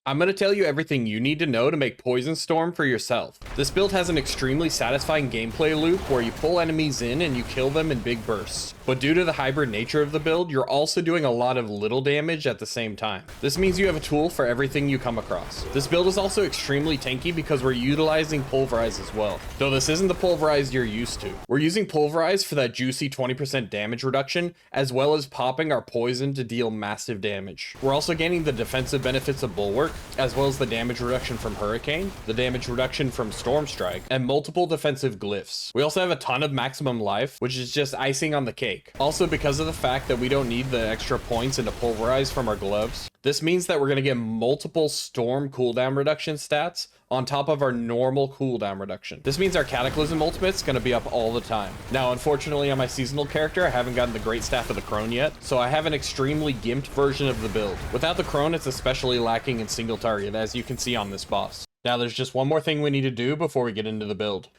I'm going to tell you everything you need to know to make Poison Storm for yourself. This build has an extremely satisfying gameplay loop where you pull enemies in and you kill them in big bursts. But due to the hybrid nature of the build, you're also doing a lot of little damage at the same time. This means you have a tool for everything you come across. This build is also extremely tanky because we're utilizing Pulverize as well. Though this isn't the Pulverize you're used to. We're using Pulverize for that juicy 20% damage reduction, as well as popping our poison to deal massive damage. We're also gaining the defensive benefits of Bulwark, as well as the damage reduction from Hurricane, the damage reduction from Storm Strike, and multiple defensive glyphs. We also have a ton of maximum life, which is just icing on the cake. Also, because of the fact that we don't need the extra points into Pulverize from our gloves, this means that we're going to get multiple Storm cooldown reduction stats on top of our normal cooldown reduction. This means our Cataclysm ultimate's going to be up all the time. Now, unfortunately, on my seasonal character, I haven't gotten the Great Staff of the Crone yet, so I have an extremely gimped version of the build. Without the Crone, it's especially lacking in single target, as you can see on this boss. Now, there's just one more thing we need to do before we get into the build.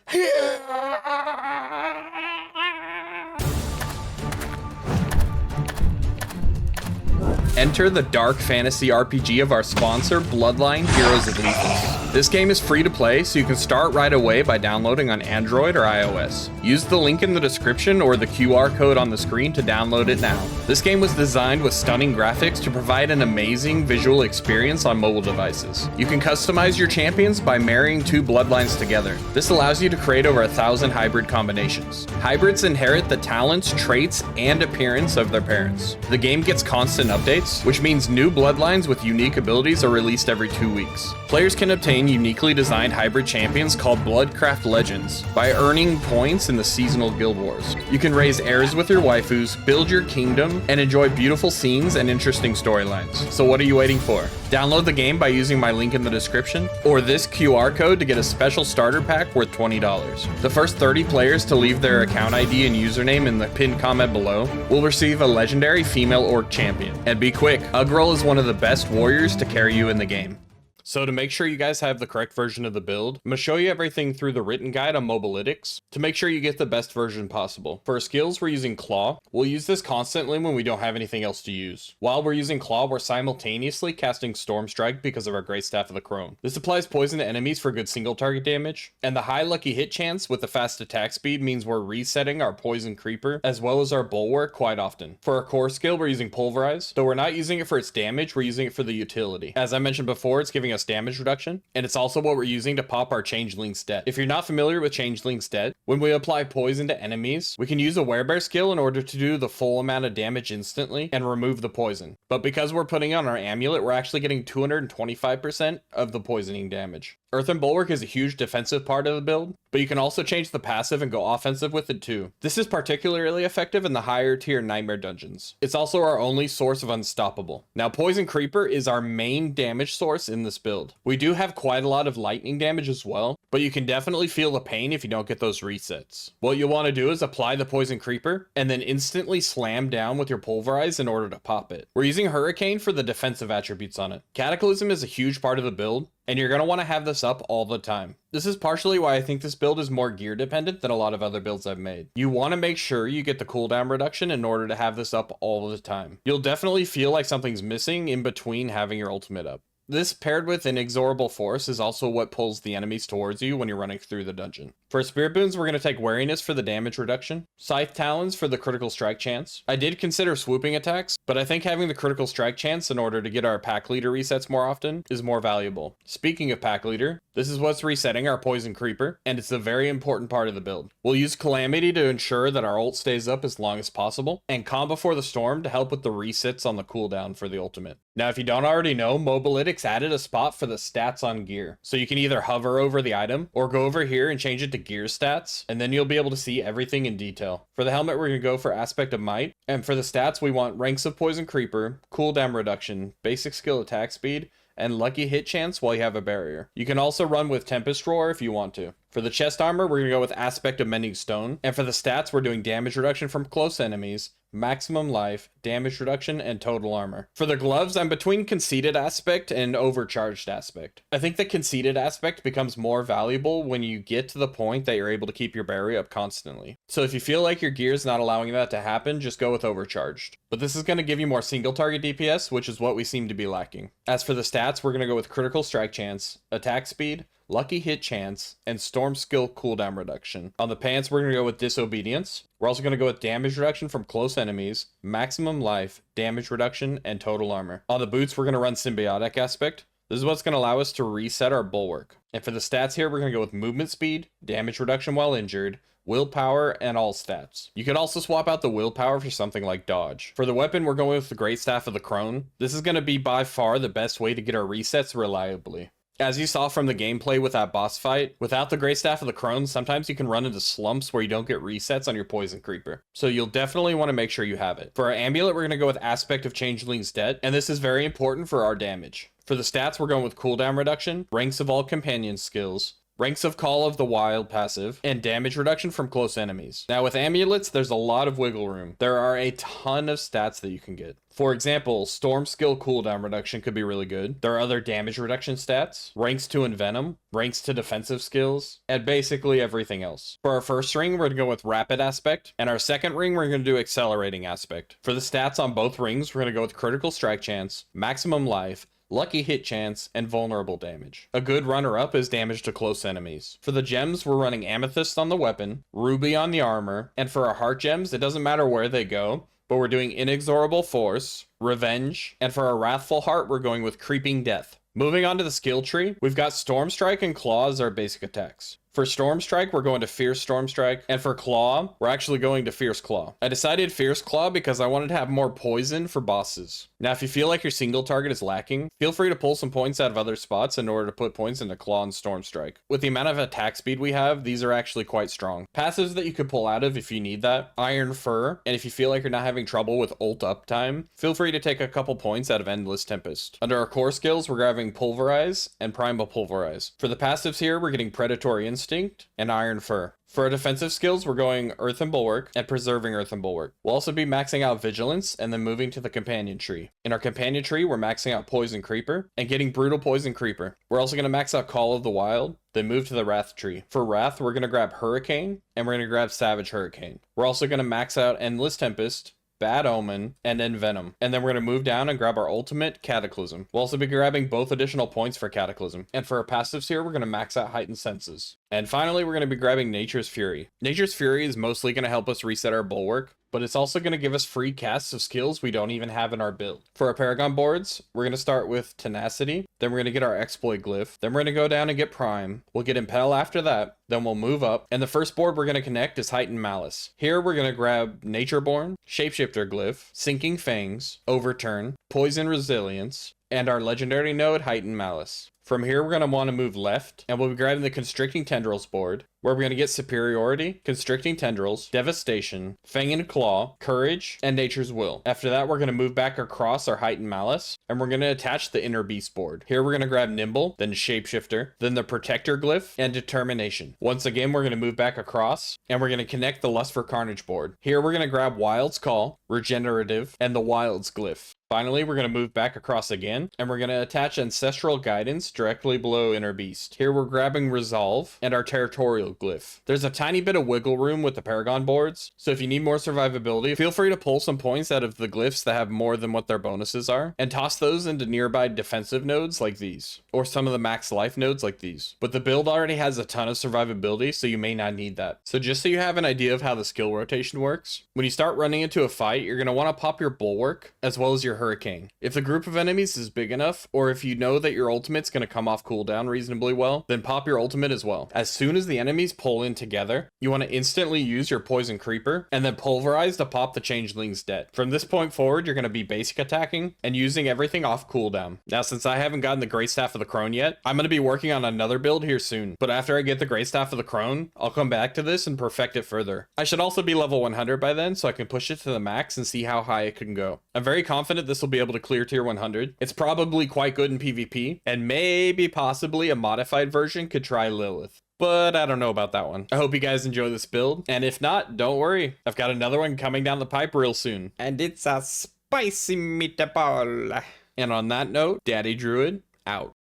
Enter the dark fantasy RPG of our sponsor, Bloodline Heroes of Lithas. This game is free to play, so you can start right away by downloading on Android or iOS. Use the link in the description or the QR code on the screen to download it now. This game was designed with stunning graphics to provide an amazing visual experience on mobile devices. You can customize your champions by marrying two bloodlines together. This allows you to create over 1,000 hybrid combinations. Hybrids inherit the talents, traits, and appearance of their parents. The game gets constant updates, which means new bloodlines with unique abilities are released every 2 weeks. Players can obtain uniquely designed hybrid champions called Bloodcraft Legends by earning points in the seasonal guild wars. You can raise heirs with your waifus, build your kingdom, and enjoy beautiful scenes and interesting storylines. So what are you waiting for? Download the game by using my link in the description or this QR code to get a special starter pack worth $20. The first 30 players to leave their account ID and username in the pinned comment below will receive a Legendary Female Orc Champion. And be quick, Ugrull is one of the best warriors to carry you in the game. So to make sure you guys have the correct version of the build, I'm going to show you everything through the written guide on Mobalytics to make sure you get the best version possible. For our skills, we're using Claw. We'll use this constantly when we don't have anything else to use. While we're using Claw, we're simultaneously casting Storm Strike because of our Great Staff of the Crone. This applies poison to enemies for good single target damage, and the high lucky hit chance with the fast attack speed means we're resetting our Poison Creeper as well as our Bulwark quite often. For our core skill, we're using Pulverize. Though we're not using it for its damage, we're using it for the utility. As I mentioned before, it's giving us damage reduction, and it's also what we're using to pop our Changeling's Debt. If you're not familiar with Changeling's Debt, when we apply poison to enemies, we can use a Werebear skill in order to do the full amount of damage instantly and remove the poison. But because we're putting on our amulet, we're actually getting 225% of the poisoning damage. Earthen Bulwark is a huge defensive part of the build, but you can also change the passive and go offensive with it too. This is particularly effective in the higher tier Nightmare dungeons. It's also our only source of Unstoppable. Now, Poison Creeper is our main damage source in this build. We do have quite a lot of lightning damage as well, but you can definitely feel the pain if you don't get those resets. What you'll want to do is apply the Poison Creeper and then instantly slam down with your Pulverize in order to pop it. We're using Hurricane for the defensive attributes on it. Cataclysm is a huge part of the build, and you're going to want to have this up all the time. This is partially why I think this build is more gear dependent than a lot of other builds I've made. You want to make sure you get the cooldown reduction in order to have this up all the time. You'll definitely feel like something's missing in between having your ultimate up. This paired with Inexorable Force is also what pulls the enemies towards you when you're running through the dungeon. For Spirit Boons, we're going to take Wariness for the damage reduction, Scythe Talons for the critical strike chance. I did consider swooping attacks, but I think having the critical strike chance in order to get our pack leader resets more often is more valuable. Speaking of pack leader, this is what's resetting our Poison Creeper, and it's a very important part of the build. We'll use Calamity to ensure that our ult stays up as long as possible, and Calm Before the Storm to help with the resets on the cooldown for the ultimate. Now, if you don't already know, Mobalytics added a spot for the stats on gear. So you can either hover over the item or go over here and change it to gear stats, and then you'll be able to see everything in detail. For the helmet, we're going to go for Aspect of Might, and for the stats, we want Ranks of Poison Creeper, cooldown reduction, basic skill attack speed, and lucky hit chance while you have a barrier. You can also run with Tempest Roar if you want to. For the chest armor, we're going to go with Aspect of Mending Stone, and for the stats, we're doing damage reduction from close enemies, maximum life, damage reduction, and total armor. For the gloves, I'm between conceited aspect and overcharged aspect. I think the conceited aspect becomes more valuable when you get to the point that you're able to keep your berry up constantly. So if you feel like your gear is not allowing that to happen, just go with overcharged. But this is going to give you more single target DPS, which is what we seem to be lacking. As for the stats, we're going to go with critical strike chance, attack speed, lucky hit chance, and storm skill cooldown reduction. On the pants, we're going to go with disobedience. We're also going to go with damage reduction from close enemies, maximum life, damage reduction, and total armor. On the boots, we're going to run symbiotic aspect. This is what's going to allow us to reset our bulwark. And for the stats here, we're going to go with movement speed, damage reduction while injured, willpower, and all stats. You could also swap out the willpower for something like dodge. For the weapon, we're going with the Great Staff of the Crone. This is going to be by far the best way to get our resets reliably. As you saw from the gameplay with that boss fight, without the Great Staff of the Crone, sometimes you can run into slumps where you don't get resets on your Poison Creeper. So you'll definitely want to make sure you have it. For our amulet, we're going to go with Aspect of Changeling's Debt, and this is very important for our damage. For the stats, we're going with cooldown reduction, ranks of all companion skills, ranks of Call of the Wild passive, and damage reduction from close enemies. Now with amulets, there's a lot of wiggle room. There are a ton of stats that you can get. For example, Storm Skill cooldown reduction could be really good. There are other damage reduction stats, ranks to Envenom, ranks to defensive skills, and basically everything else. For our first ring, we're going to go with Rapid Aspect, and our second ring, we're going to do Accelerating Aspect. For the stats on both rings, we're going to go with Critical Strike Chance, Maximum Life, lucky hit chance, and vulnerable damage. A good runner-up is damage to close enemies. For the gems, we're running Amethyst on the weapon, Ruby on the armor, and for our heart gems, it doesn't matter where they go, but we're doing Inexorable Force, Revenge, and for our Wrathful Heart, we're going with Creeping Death. Moving on to the skill tree, we've got Storm Strike and Claw as our basic attacks. For Storm Strike, we're going to Fierce Storm Strike, and for Claw, we're actually going to Fierce Claw. I decided Fierce Claw because I wanted to have more poison for bosses. Now, if you feel like your single target is lacking, feel free to pull some points out of other spots in order to put points into Claw and Storm Strike. With the amount of attack speed we have, these are actually quite strong. Passives that you could pull out of if you need that, Iron Fur, and if you feel like you're not having trouble with ult uptime, feel free to take a couple points out of Endless Tempest. Under our core skills, we're grabbing Pulverize and Primal Pulverize. For the passives here, we're getting Predatory Instinct and Iron Fur. For our defensive skills, we're going Earthen Bulwark and Preserving Earthen Bulwark. We'll also be maxing out Vigilance and then moving to the Companion Tree. In our Companion Tree, we're maxing out Poison Creeper and getting Brutal Poison Creeper. We're also going to max out Call of the Wild, then move to the Wrath Tree. For Wrath, we're going to grab Hurricane and we're going to grab Savage Hurricane. We're also going to max out Endless Tempest, Bad Omen, and then Venom. And then we're going to move down and grab our ultimate, Cataclysm. We'll also be grabbing both additional points for Cataclysm. And for our passives here, we're going to max out Heightened Senses. And finally, we're going to be grabbing Nature's Fury. Nature's Fury is mostly going to help us reset our bulwark, but it's also going to give us free casts of skills we don't even have in our build. For our Paragon boards, we're going to start with Tenacity, then we're going to get our Exploit Glyph, then we're going to go down and get Prime, we'll get Impel after that, then we'll move up, and the first board we're going to connect is Heightened Malice. Here we're going to grab Natureborn, Shapeshifter Glyph, Sinking Fangs, Overturn, Poison Resilience, and our legendary node, Heightened Malice. From here, we're going to want to move left, and we'll be grabbing the Constricting Tendrils board, where we're going to get Superiority, Constricting Tendrils, Devastation, Fang and Claw, Courage, and Nature's Will. After that, we're going to move back across our Heightened Malice, and we're going to attach the Inner Beast board. Here, we're going to grab Nimble, then Shapeshifter, then the Protector Glyph, and Determination. Once again, we're going to move back across, and we're going to connect the Lust for Carnage board. Here, we're going to grab Wild's Call, Regenerative, and the Wild's Glyph. Finally, we're going to move back across again, and we're going to attach Ancestral Guidance directly below Inner Beast. Here we're grabbing Resolve and our Territorial Glyph. There's a tiny bit of wiggle room with the Paragon boards, so if you need more survivability, feel free to pull some points out of the glyphs that have more than what their bonuses are, and toss those into nearby defensive nodes like these, or some of the max life nodes like these. But the build already has a ton of survivability, so you may not need that. So just so you have an idea of how the skill rotation works, when you start running into a fight, you're going to want to pop your Bulwark, as well as your Hurricane. If the group of enemies is big enough, or if you know that your ultimate's going to come off cooldown reasonably well, then pop your ultimate as well. As soon as the enemies pull in together, you want to instantly use your Poison Creeper, and then Pulverize to pop the Changeling's Debt. From this point forward, you're going to be basic attacking, and using everything off cooldown. Now, since I haven't gotten the Great Staff of the Crone yet, I'm going to be working on another build here soon, but after I get the Great Staff of the Crone, I'll come back to this and perfect it further. I should also be level 100 by then, so I can push it to the max and see how high it can go. I'm very confident this will be able to clear tier 100. It's probably quite good in PvP, and maybe possibly a modified version could try Lilith. but I don't know about that one. I hope you guys enjoy this build, and if not, don't worry. I've got another one coming down the pipe real soon. And it's a spicy meatball. And on that note, Daddy Druid, out.